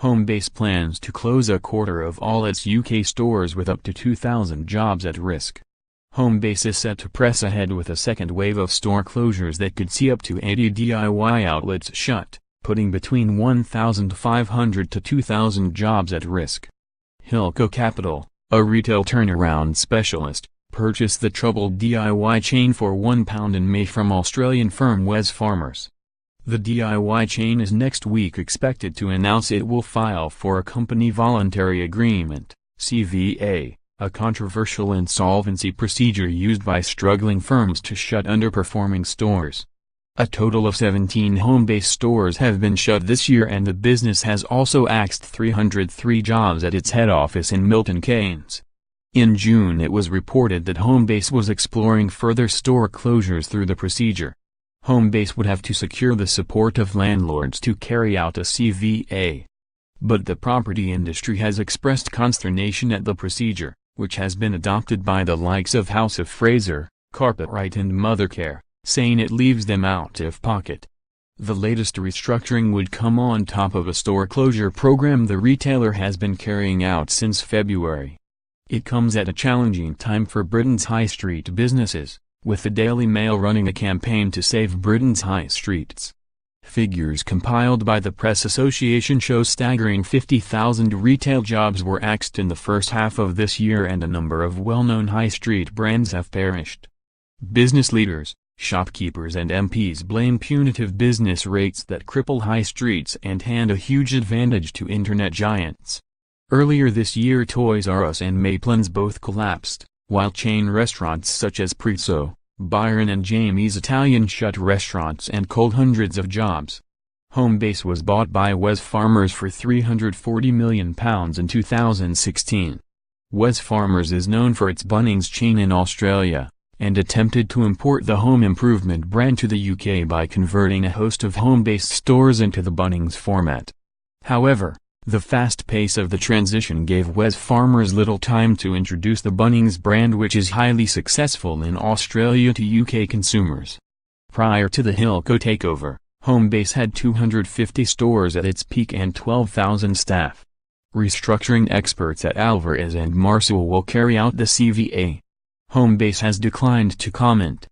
Homebase plans to close a quarter of all its UK stores with up to 2,000 jobs at risk. Homebase is set to press ahead with a second wave of store closures that could see up to 80 DIY outlets shut, putting between 1,500 to 2,000 jobs at risk. Hilco Capital, a retail turnaround specialist, purchased the troubled DIY chain for £1 in May from Australian firm Wesfarmers. The DIY chain is next week expected to announce it will file for a company voluntary agreement, CVA, a controversial insolvency procedure used by struggling firms to shut underperforming stores. A total of 17 Homebase stores have been shut this year, and the business has also axed 303 jobs at its head office in Milton Keynes. In June it was reported that Homebase was exploring further store closures through the procedure. Homebase would have to secure the support of landlords to carry out a CVA. But the property industry has expressed consternation at the procedure, which has been adopted by the likes of House of Fraser, Carpetright and Mothercare, saying it leaves them out of pocket. The latest restructuring would come on top of a store closure program the retailer has been carrying out since February. It comes at a challenging time for Britain's high street businesses, with the Daily Mail running a campaign to save Britain's high streets. Figures compiled by the Press Association show staggering 50,000 retail jobs were axed in the first half of this year, and a number of well-known high street brands have perished. Business leaders, shopkeepers and MPs blame punitive business rates that cripple high streets and hand a huge advantage to internet giants. Earlier this year Toys R Us and Maitland's both collapsed, while chain restaurants such as Prezzo, Byron and Jamie's Italian shut restaurants and culled hundreds of jobs. Homebase was bought by Wesfarmers for £340 million in 2016. Wesfarmers is known for its Bunnings chain in Australia, and attempted to import the home improvement brand to the UK by converting a host of Homebase stores into the Bunnings format. However, the fast pace of the transition gave Wesfarmers little time to introduce the Bunnings brand, which is highly successful in Australia, to UK consumers. Prior to the Hilco takeover, Homebase had 250 stores at its peak and 12,000 staff. Restructuring experts at Alvarez & Marsal will carry out the CVA. Homebase has declined to comment.